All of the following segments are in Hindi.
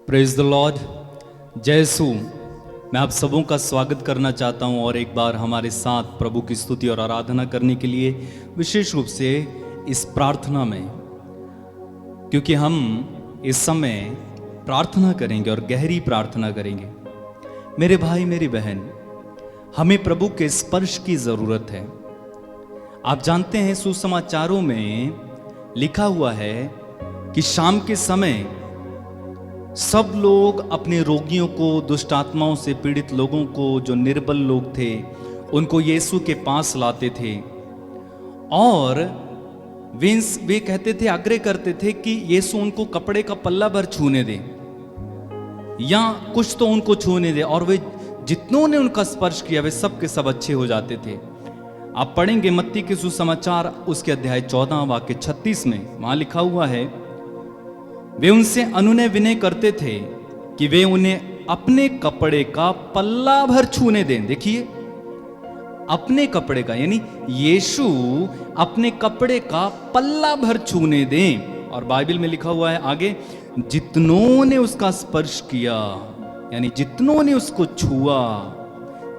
Praise the Lord. जय यीशु। मैं आप सबों का स्वागत करना चाहता हूं और एक बार हमारे साथ प्रभु की स्तुति और आराधना करने के लिए विशेष रूप से इस प्रार्थना में, क्योंकि हम इस समय प्रार्थना करेंगे और गहरी प्रार्थना करेंगे। मेरे भाई मेरी बहन, हमें प्रभु के स्पर्श की जरूरत है। आप जानते हैं सुसमाचारों में लिखा हुआ है कि शाम के समय सब लोग अपने रोगियों को, दुष्ट आत्माओं से पीड़ित लोगों को, जो निर्बल लोग थे, उनको यीशु के पास लाते थे और वे कहते थे, आग्रह करते थे कि यीशु उनको कपड़े का पल्ला भर छूने दे या कुछ तो उनको छूने दे, और वे जितनों ने उनका स्पर्श किया वे सब के सब अच्छे हो जाते थे। आप पढ़ेंगे मत्ती के सुसमाचार उसके अध्याय 14 वाक्य 36 में, वहां लिखा हुआ है, वे उनसे अनुनय विनय करते थे कि वे उन्हें अपने कपड़े का पल्ला भर छूने दें। देखिए, अपने कपड़े का, यानी यीशु अपने कपड़े का पल्ला भर छूने दें। और बाइबल में लिखा हुआ है आगे, जितनों ने उसका स्पर्श किया, यानी जितनों ने उसको छुआ,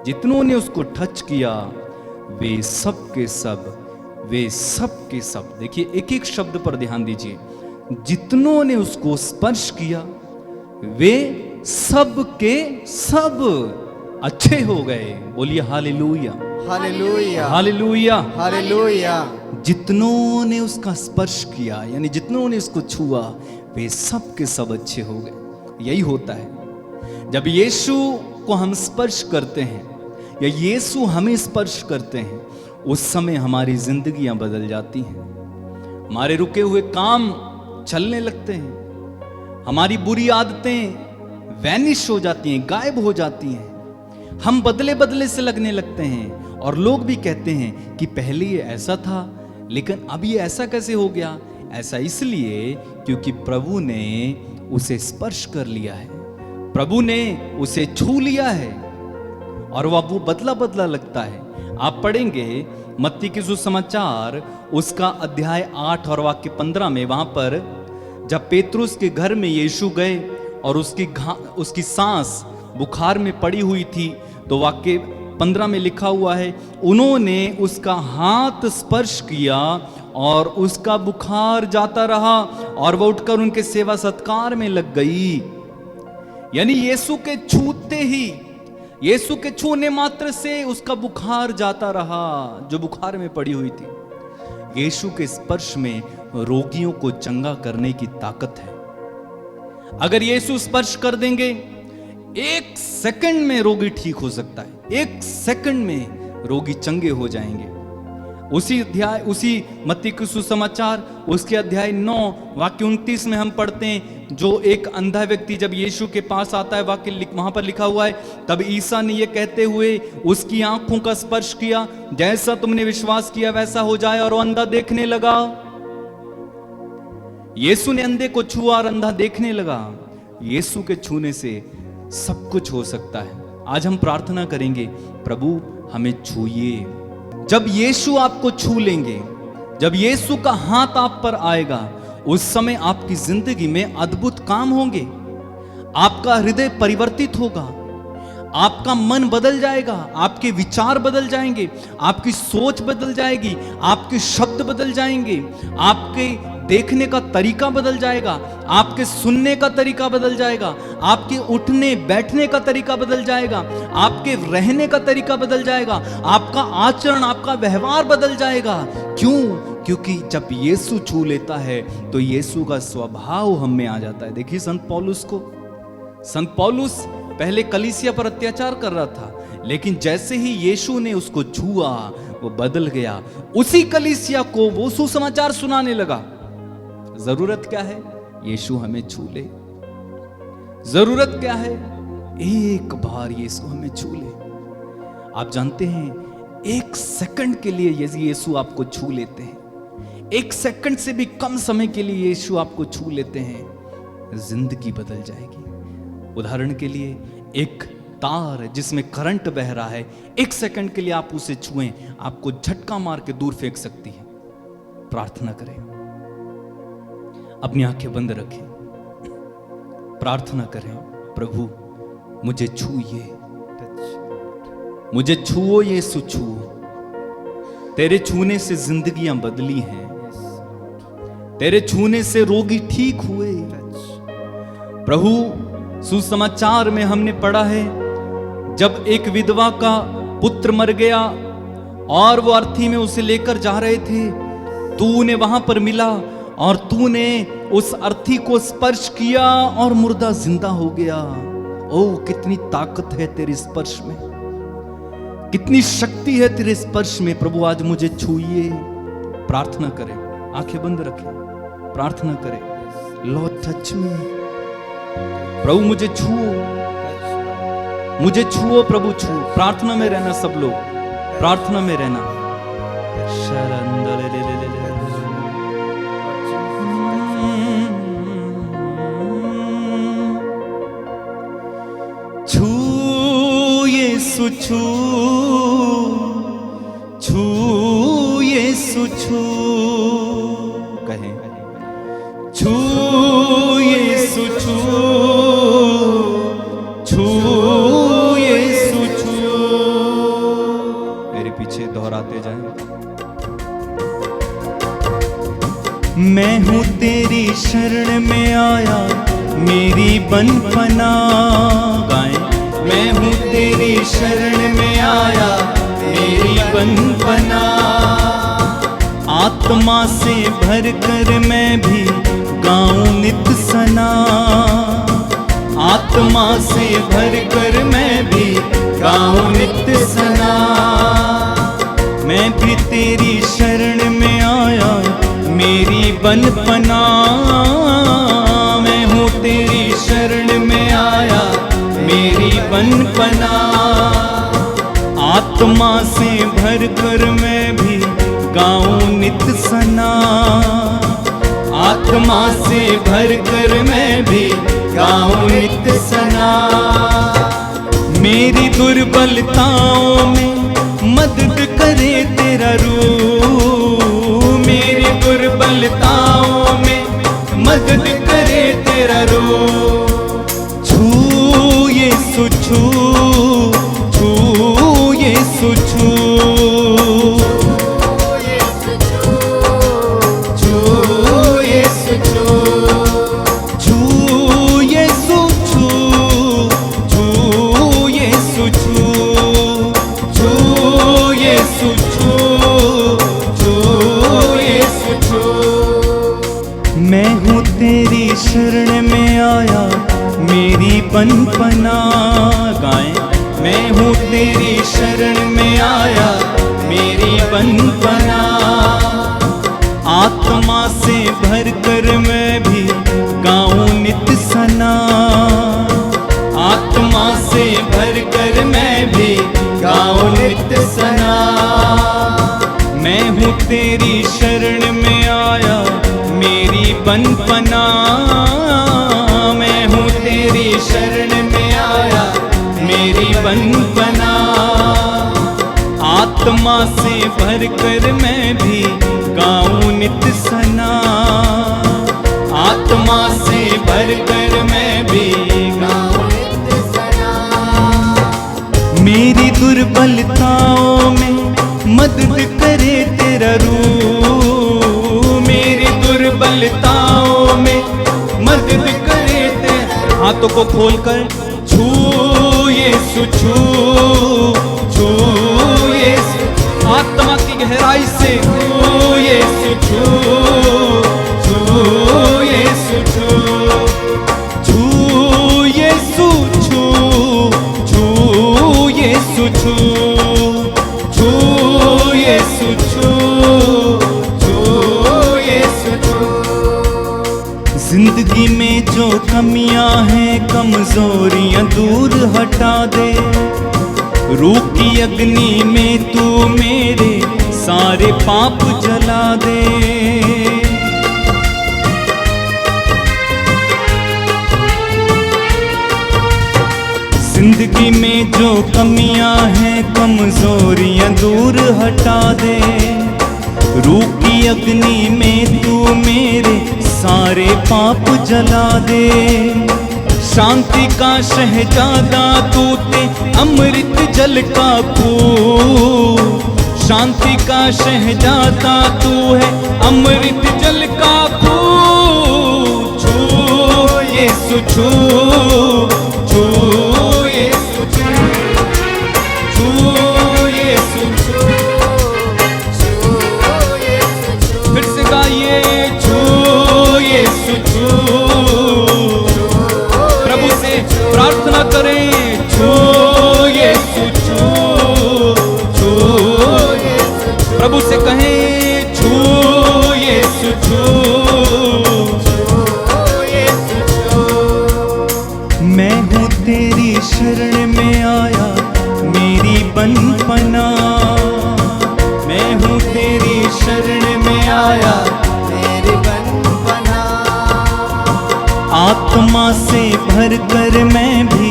जितनों ने उसको टच किया, वे सब के सब, देखिए एक एक शब्द पर ध्यान दीजिए, जितनों ने उसको स्पर्श किया वे सब के सब अच्छे हो गए। बोलिए हालेलुया, हालेलुया, हालेलुया, हालेलुया। जितनों ने उसका स्पर्श किया, यानी जितनों ने उसको छुआ, वे सब के सब अच्छे हो गए। यही होता है जब यीशु को हम स्पर्श करते हैं या यीशु हमें स्पर्श करते हैं, उस समय हमारी जिंदगियां बदल जाती हैं, हमारे रुके हुए काम चलने लगते हैं, हमारी बुरी आदतें वैनिश हो जाती हैं, गायब हो जाती हैं, हम बदले बदले से लगने लगते हैं। और लोग भी कहते हैं कि पहले ये ऐसा था लेकिन अब ये ऐसा कैसे हो गया। ऐसा इसलिए क्योंकि प्रभु ने उसे स्पर्श कर लिया है, प्रभु ने उसे छू लिया है और वह वो बदला बदला लगता है। आप पढ़ेंगे मत्ती के सुसमाचार उसका अध्याय 8 और वाक्य 15 में, वहां पर जब पेतरुस के घर में यीशु गए और उसकी सांस बुखार में पड़ी हुई थी, तो वाक्य 15 में लिखा हुआ है, उन्होंने उसका हाथ स्पर्श किया और उसका बुखार जाता रहा और वह उठकर उनके सेवा सत्कार में लग गई। यानी यीशु के छूते ही, यीशु के छूने मात्र से उसका बुखार जाता रहा, जो बुखार में पड़ी हुई थी। यीशु के स्पर्श में रोगियों को चंगा करने की ताकत है। अगर यीशु स्पर्श कर देंगे, एक सेकंड में रोगी ठीक हो सकता है, एक सेकंड में रोगी चंगे हो जाएंगे। उसी मत्ती के सुसमाचार उसके अध्याय 9 वाक्य 29 में हम पढ़ते हैं, जो एक अंधा व्यक्ति जब यीशु के पास आता है, वाक्य वहां पर लिखा हुआ है, तब ईसा ने यह कहते हुए उसकी आंखों का स्पर्श किया, जैसा तुमने विश्वास किया वैसा हो जाए, और वो अंधा देखने लगा। यीशु ने अंधे को छुआ और अंधा देखने लगा। यीशु के छूने से सब कुछ हो सकता है। आज हम प्रार्थना करेंगे, प्रभु हमें छूइए। जब यीशु आपको छू लेंगे, जब यीशु का हाथ आप पर आएगा, उस समय आपकी जिंदगी में अद्भुत काम होंगे। आपका हृदय परिवर्तित होगा, आपका मन बदल जाएगा, आपके विचार बदल जाएंगे, आपकी सोच बदल जाएगी, आपके शब्द बदल जाएंगे, आपके देखने का तरीका बदल जाएगा, आपके सुनने का तरीका बदल जाएगा, आपके उठने बैठने का तरीका बदल जाएगा, आपके रहने का तरीका बदल जाएगा, आपका आचरण, आपका व्यवहार बदल जाएगा। क्यों? क्योंकि जब यीशु छू लेता है तो यीशु का स्वभाव हम में आ जाता है। देखिए संत पौलुस पहले कलीसिया पर अत्याचार कर रहा था, लेकिन जैसे ही यीशु ने उसको छुआ वो बदल गया। उसी कलीसिया को वो सुसमाचार सुनाने लगा। जरूरत क्या है? यीशु हमें छू ले। जरूरत क्या है? एक बार यीशु हमें छू ले। आप जानते हैं, एक सेकंड के लिए यीशु आपको छू लेते हैं, एक सेकंड से भी कम समय के लिए यीशु आपको छू लेते हैं, जिंदगी बदल जाएगी। उदाहरण के लिए, एक तार जिसमें करंट बह रहा है, एक सेकंड के लिए आप उसे छुएं, आपको झटका मार के दूर फेंक सकती है। प्रार्थना करें, अपनी आंखें बंद रखें, प्रार्थना करें, प्रभु मुझे छूइए, मुझे छुओ यीशु छुओ। तेरे छूने से जिंदगियां बदली हैं, तेरे छूने से रोगी ठीक हुए। प्रभु सुसमाचार में हमने पढ़ा है, जब एक विधवा का पुत्र मर गया और वो अर्थी में उसे लेकर जा रहे थे, तू उन्हें वहां पर मिला और तूने उस अर्थी को स्पर्श किया और मुर्दा जिंदा हो गया। ओ कितनी ताकत है तेरे स्पर्श में, कितनी शक्ति है तेरे स्पर्श में। प्रभु आज मुझे छूइए। प्रार्थना करें, आंखें बंद रखें, प्रार्थना करें, लॉर्ड टच मी। प्रभु मुझे छुओ, मुझे छुओ प्रभु छुओ। प्रार्थना में रहना सब लोग, प्रार्थना में रहना। छू यीशु छू, छू यीशु छू, कहें छू यीशु छू, छू यीशु छू। मेरे पीछे दोहराते जाएं। मैं हूं तेरी शरण में आया, मेरी बंधपना गाएं। मैं हूं तेरी शरण में आया, मेरी बंधपना। आत्मा से भर कर मैं भी गाऊं नित सना, आत्मा से भर कर मैं भी गाऊं नित सना। मैं भी तेरी शरण में आया, मेरी बंधपना। मैं हूँ तेरी शरण में आया, मेरी बंधपना। आत्मा से भर कर मैं भी गाऊं नित सना, आत्मा से भर कर मैं भी गाऊं नित सना। मेरी दुर्बलताओं में मदद करे तेरा रूह, मेरी दुर्बलताओं में मदद करे तेरा रूह। छू यीशु छू, छू यीशु छू, छू यीशु छू, छू यीशु छू, छू यीशु छू, छू यीशु छू, छू यीशु छू। मैं हूँ तेरी शरण में आया, मेरी बंधपना गाएं। मैं हूँ तेरी शरण में आया, मेरी बंधपना। आत्मा से भर कर मैं भी गाऊं नित सना, आत्मा से भर कर मैं भी गाऊं नित सना। मैं हूँ तेरी शरण में आया, मेरी बंधपना। मैं हूँ तेरी शरण में आया, मेरी बंधपना। आत्मा से भर कर मैं भी गाऊं नित सना, आत्मा से भर कर मैं भी गाऊं नित सना। मेरी दुर्बलताओं में मदद करे तेरा रूह, मेरी दुर्बलताओं में मदद करे तेरा। हाथों को खोलकर छू यीशु छू, छू यीशु। आत्मा की गहराई से छू यीशु छू, छू यीशु छू, छू यीशु छू, छू यीशु छू, छू यीशु छू, छू यीशु छू। जिंदगी में जो कमियां हैं, कमजोरियां दूर हटा दे। रूह की अग्नि में तू मेरे सारे पाप जला दे। जिंदगी में जो कमियां हैं, कमजोरियां दूर हटा दे। रूह की अग्नि में तू मेरे सारे पाप जला दे। शांति का शहजादा तूते अमृत जल का खूह। शांति का शहजादा तू है अमृत जल का खूह। छू यीशु छू, छू यीशु छू, छू यीशु छू, फिर से गाइए छू यीशु छू। प्रभु से प्रार्थना करें छू यीशु छू, छू प्रभु से कहें छू यीशु छू। मैं हूँ तेरी शरण में आया मेरी बंधपना। मैं हूँ तेरी शरण में आया मेरी बंधपना। आत्मा से भर कर मैं भी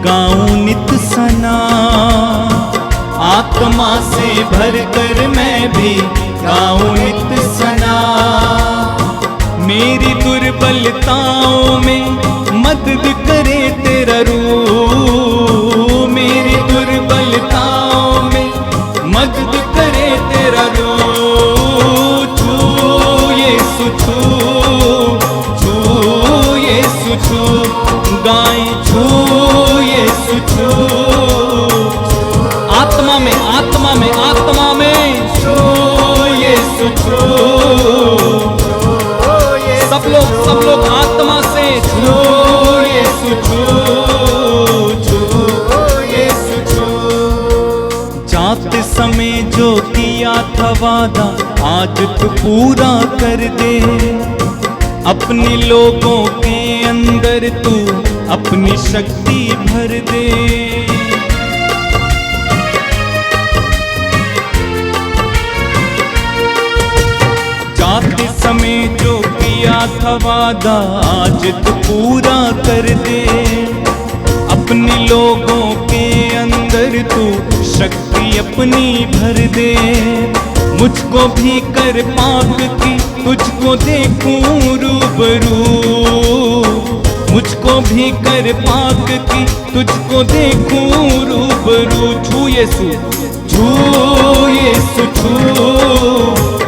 गाऊं नित सना। आत्मा से भर कर मैं भी गाऊं नित सना। मेरी दुर्बलताओं में मदद करे तेरा रूह। मेरी दुर्बलताओं में मदद करे तेरा रूह। छू यीशु छू, छू यीशु छू, गाएं छू यीशु छू। आत्मा में, आत्मा में, आत्मा में छू यीशु छू। सब लोग आत्मा से छू यीशु छू, छू यीशु छू। जाते समय जो किया था वादा आज तू पूरा कर दे। अपने लोगों के अंदर तू अपनी शक्ति भर दे। जाते समय जो किया था वादा आज तू पूरा कर दे। अपने लोगों के अंदर तू शक्ति अपनी भर दे। मुझको भी कर पाक की तुझको देखूं रूबरू। मुझको भी कर पाक की तुझको देखूं रूबरू। छू यीशु, छू यीशु छू,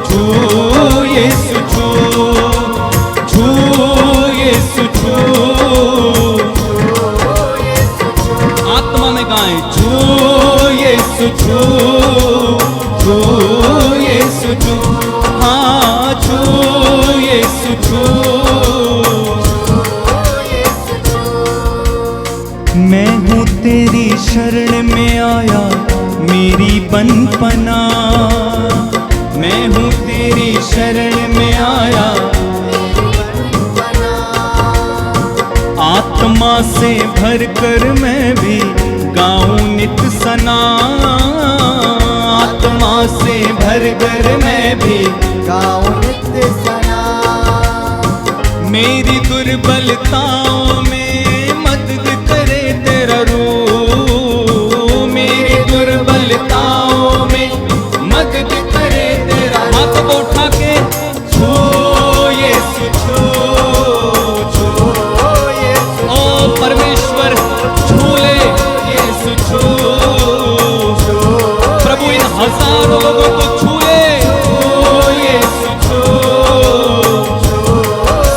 छू यीशु छू, छू यीशु छू। आत्मा में गाएं छू यीशु छू, छू यीशु छू, हाँ छू यीशु छू। मैं हूँ तेरी शरण में आया मेरी बंधपना। मैं हूँ तेरी शरण में आया। आत्मा से भर कर मैं भी गाऊं नित सना। आत्मा से भर कर मैं भी गाऊं नित सना। मेरी दुर्बलताओं में मदद करे तेरा रूह। मेरी दुर्बलताओं में मदद करे तेरा। हाथ को उठा के छू यीशु छू, छू ओ परमेश्वर छू ले यीशु छू। प्रभु इन हजारों लोगों को छू ले यीशु छू।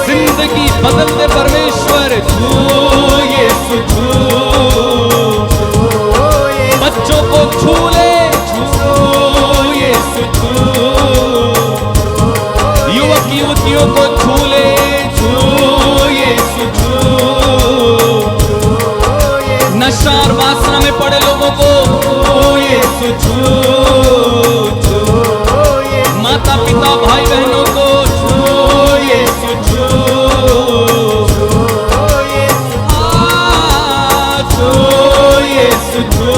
जिंदगी बदल दे परमेश्वर छू यीशु छू। बच्चों को छू ले छू यीशु छू। युवक युवतियों को छू ले छू यीशु छू। नशा और वासना में पड़े लोगों को यीशु छू, छू। माता पिता भाई बहनों को छू यीशु छू, छू यीशु छू।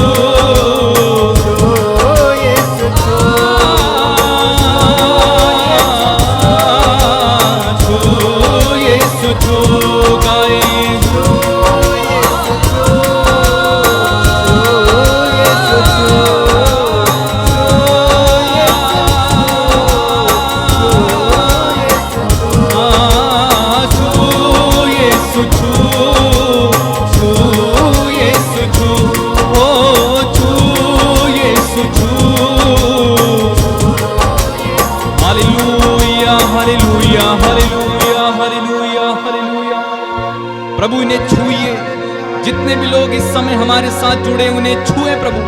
प्रभु इन्हें छूइए। जितने भी लोग इस समय हमारे साथ जुड़े उन्हें छुए प्रभु,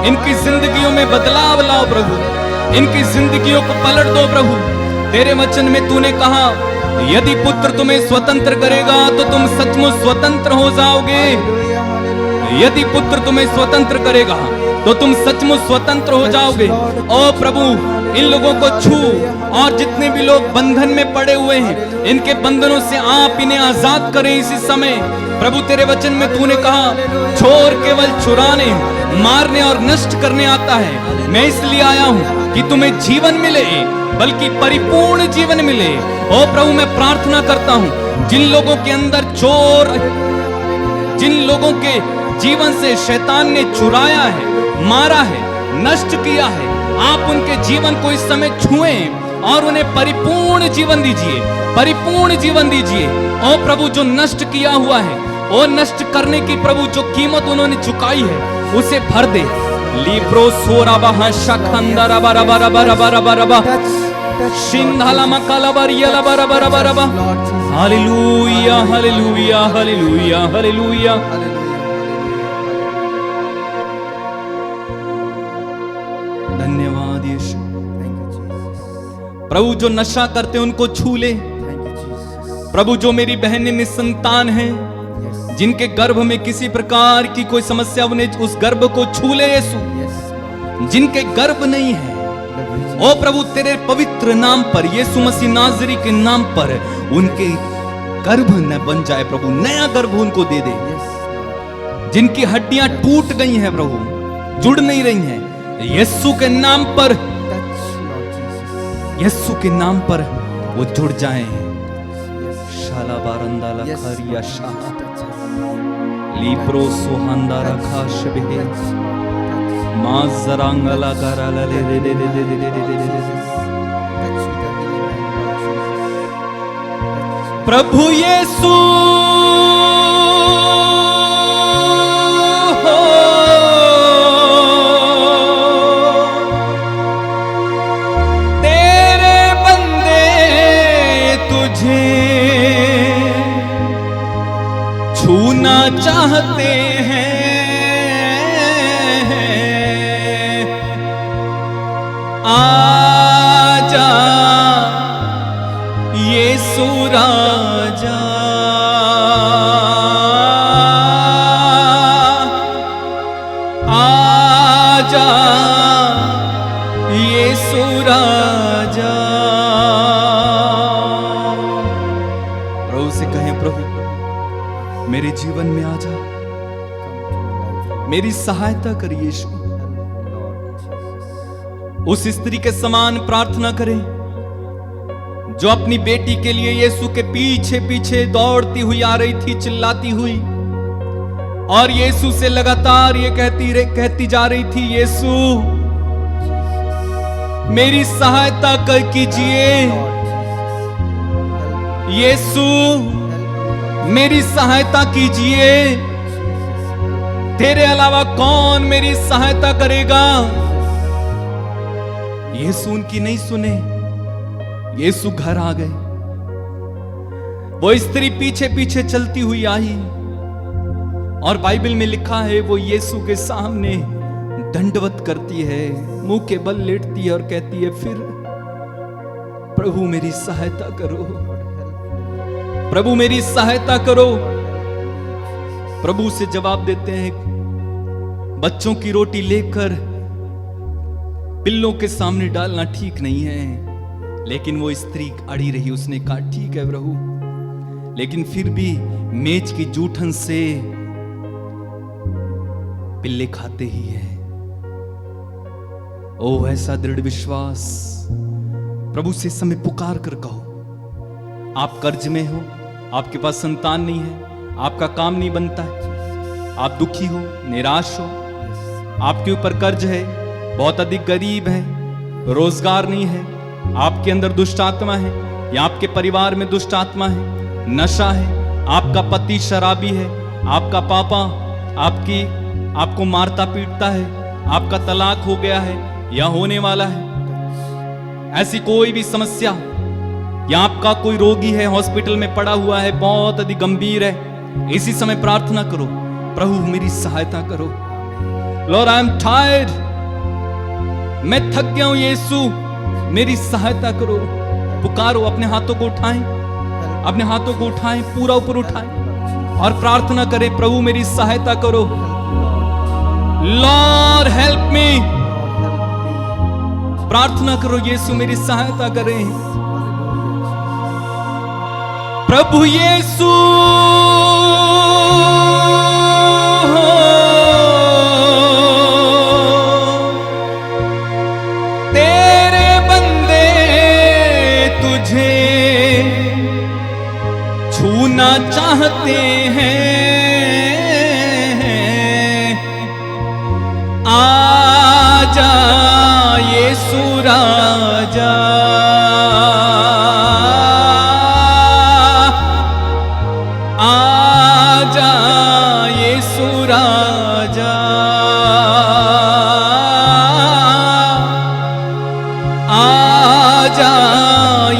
इनकी जिंदगियों में बदलाव लाओ प्रभु, इनकी जिंदगियों को पलट दो प्रभु। तेरे वचन में तूने कहा यदि पुत्र तुम्हें स्वतंत्र करेगा तो तुम सचमुच स्वतंत्र हो जाओगे। यदि पुत्र तुम्हें स्वतंत्र करेगा तो तुम सचमुच स्वतंत्र हो जाओगे। ओ प्रभु इन लोगों को छू, और जितने भी लोग बंधन में पड़े हुए हैं इनके बंधनों से आप इन्हें आजाद करें इसी समय। प्रभु तेरे वचन में तूने कहा चोर केवल चुराने, मारने और नष्ट करने आता है, मैं इसलिए आया हूं कि तुम्हें जीवन मिले, बल्कि परिपूर्ण जीवन मिले। ओ प्रभु मैं प्रार्थना करता हूं जिन लोगों के अंदर चोर, जिन लोगों के जीवन से शैतान ने चुराया है, मारा है, नष्ट किया है, आप उनके जीवन को इस समय छुएं और उन्हें परिपूर्ण जीवन दीजिए, परिपूर्ण जीवन दीजिए। ओ प्रभु जो नष्ट किया हुआ है, ओ नष्ट करने की प्रभु जो कीमत उन्होंने चुकाई है उसे भर दे। लीब्रो सोरा बहा शखंदरा बरा बरा बरा बरा बरा बरा शिंधाला मकाला बरियाला बरा बरा बरा बरा। Hallelujah hallelujah hallelujah hallelujah. धन्यवाद यीशु। प्रभु जो नशा करते उनको छू ले प्रभु। जो मेरी बहनें निसंतान हैं, जिनके गर्भ में किसी प्रकार की कोई समस्या, उन्हें उस गर्भ को छू ले यीशु। जिनके गर्भ नहीं है, ओ प्रभु तेरे पवित्र नाम पर, यीशु मसीह नाजरी के नाम पर उनके गर्भ न बन जाए प्रभु, नया गर्भ उनको दे दे। जिनकी हड्डियां टूट गई हैं प्रभु, जुड़ नहीं रही हैं, यीशु के नाम पर, यीशु के नाम पर वो जुड़ जाएं। शाला बारंदा लखरिया शाह लीप्रो सुहांदा रखा शबे माजरांगला कराला ले दे दे दे दे दे दे दे दे। प्रभु यीशु छूना चाहते हैं, आजा यीशु राजा, आजा यीशु राजा। प्रभु से कहें प्रभु मेरे जीवन में आ जा, मेरी सहायता कर यीशु। उस स्त्री के समान प्रार्थना करें जो अपनी बेटी के लिए यीशु के पीछे पीछे दौड़ती हुई आ रही थी, चिल्लाती हुई, और यीशु से लगातार ये कहती जा रही थी, यीशु मेरी सहायता कर कीजिए, यीशु मेरी सहायता कीजिए, तेरे अलावा कौन मेरी सहायता करेगा। यीशु उनकी नहीं सुने, यीशु घर आ गए। वो स्त्री पीछे पीछे चलती हुई आई, और बाइबल में लिखा है वो यीशु के सामने दंडवत करती है, मुंह के बल लेटती है और कहती है, फिर प्रभु मेरी सहायता करो, प्रभु मेरी सहायता करो। प्रभु से जवाब देते हैं, बच्चों की रोटी लेकर पिल्लों के सामने डालना ठीक नहीं है। लेकिन वो स्त्री अड़ी रही, उसने कहा ठीक है प्रभु, लेकिन फिर भी मेज की जूठन से पिल्ले खाते ही है। ओ ऐसा दृढ़ विश्वास, प्रभु से समय पुकार कर कहो, आप कर्ज में हो, आपके पास संतान नहीं है, आपका काम नहीं बनता है, आप दुखी हो, निराश हो, आपके ऊपर कर्ज है, बहुत अधिक गरीब है, रोजगार नहीं है, आपके अंदर दुष्ट आत्मा है या आपके परिवार में दुष्ट आत्मा है, नशा है, आपका पति शराबी है, आपका पापा आपको मारता पीटता है, आपका तलाक हो गया है या होने वाला है, ऐसी कोई भी समस्या, या आपका कोई रोगी है, हॉस्पिटल में पड़ा हुआ है, बहुत अधिक गंभीर है, इसी समय प्रार्थना करो, प्रभु मेरी सहायता करो। लॉर्ड आई एम टायर्ड, मैं थक गया हूं यीशु, मेरी सहायता करो। पुकारो, अपने हाथों को उठाएं, अपने हाथों को उठाएं, पूरा ऊपर उठाएं और प्रार्थना करें, प्रभु मेरी सहायता करो। लॉर्ड हेल्प मी, प्रार्थना करो, यीशु मेरी सहायता करें। प्रभु यीशु तेरे बंदे तुझे छूना चाहते हैं, आजा यीशु राजा, आजा यीशु राजा, आजा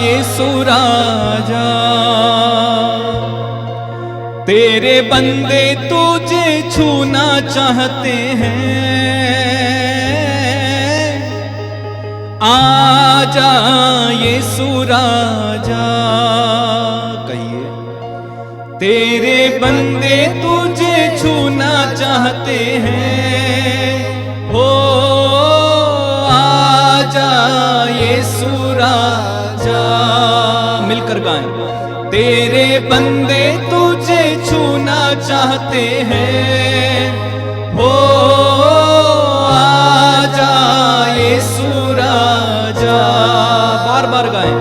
यीशु राजा। तेरे बंदे तुझे छूना चाहते हैं, आजा यीशु राजा। कहिए, तेरे बंदे तुझे छूना चाहते हैं, हो आजा यीशु राजा। मिलकर गाएं, तेरे बंदे तुझे छूना चाहते हैं, हो आजा यीशु राजा। बार बार गाएं,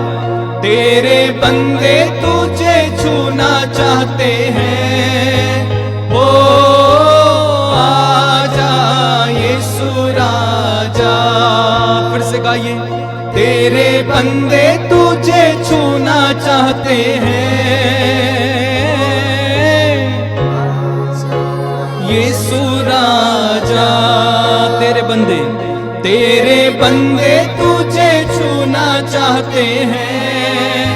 तेरे बंदे तुझे छूना चाहते हैं, हो आजा यीशु राजा। फिर से गाइए, तेरे बंदे तुझे छूना चाहते हैं, यीशु राजा। तेरे बंदे तुझे छूना चाहते हैं,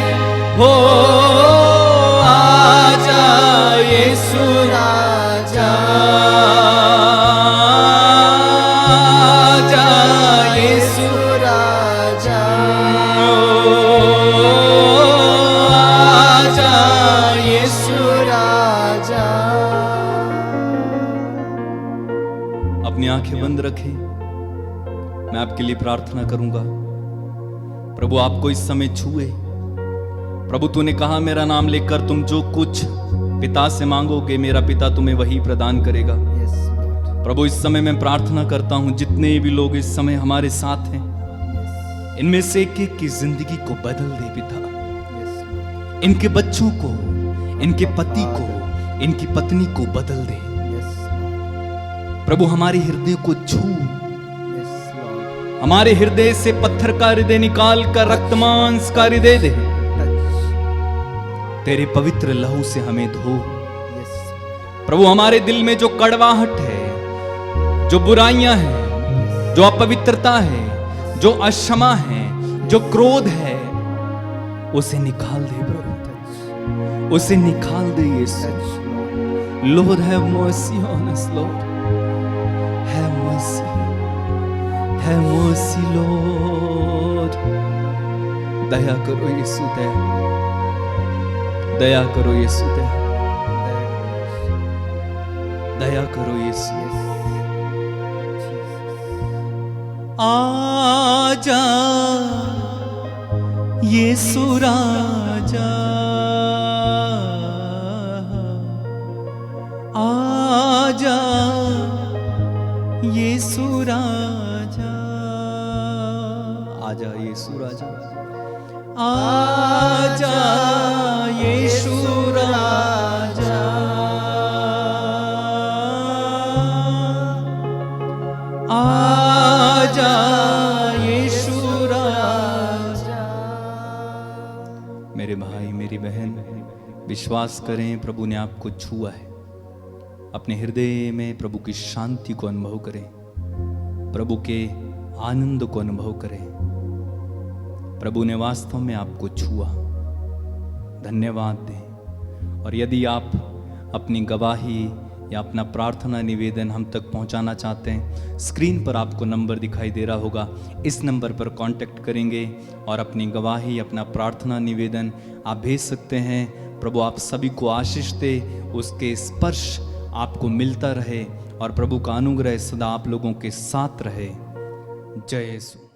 हो आजा यीशु राजा, आजा यीशु राजा, आजा यीशु राजा। अपनी आंखें बंद रखें, मैं आपके लिए प्रार्थना करूंगा। प्रभु आपको इस समय छुए। प्रभु तूने कहा मेरा नाम लेकर तुम जो कुछ पिता से मांगोगे मेरा पिता तुम्हें वही प्रदान करेगा। प्रभु इस समय मैं प्रार्थना करता हूं, जितने भी लोग इस समय हमारे साथ हैं, इनमें से एक की जिंदगी को बदल दे पिता। इनके बच्चों को, इनके पति को, इनकी पत्नी को बदल दे प्रभु। हमारे हृदय को छू, हमारे हृदय से पत्थर का हृदय निकाल कर रक्त मांस का हृदय दे। तेरे पवित्र लहू से हमें धो प्रभु। हमारे दिल में जो कड़वाहट है, जो बुराइयां हैं, जो अपवित्रता है, जो अक्षमा है, जो क्रोध है, उसे निकाल दे प्रभु, उसे निकाल दे यीशु। Lord have mercy on us, Lord. Have mercy. Have mercy, Lord. दया करो यीशु, दया करो यीशु, दया करो यीशु। आजा यीशु राजा, आजा यीशु राजा, आजा यीशु राजा, आजा यीशु राजा, आजा यीशु राजा। मेरे भाई मेरी बहन, विश्वास करें प्रभु ने आपको छुआ है। अपने हृदय में प्रभु की शांति को अनुभव करें, प्रभु के आनंद को अनुभव करें। प्रभु ने वास्तव में आपको छुआ, धन्यवाद दें। और यदि आप अपनी गवाही या अपना प्रार्थना निवेदन हम तक पहुंचाना चाहते हैं, स्क्रीन पर आपको नंबर दिखाई दे रहा होगा, इस नंबर पर कांटेक्ट करेंगे और अपनी गवाही, अपना प्रार्थना निवेदन आप भेज सकते हैं। प्रभु आप सभी को आशीष दे, उसके स्पर्श आपको मिलता रहे और प्रभु का अनुग्रह सदा आप लोगों के साथ रहे। जय यीशु।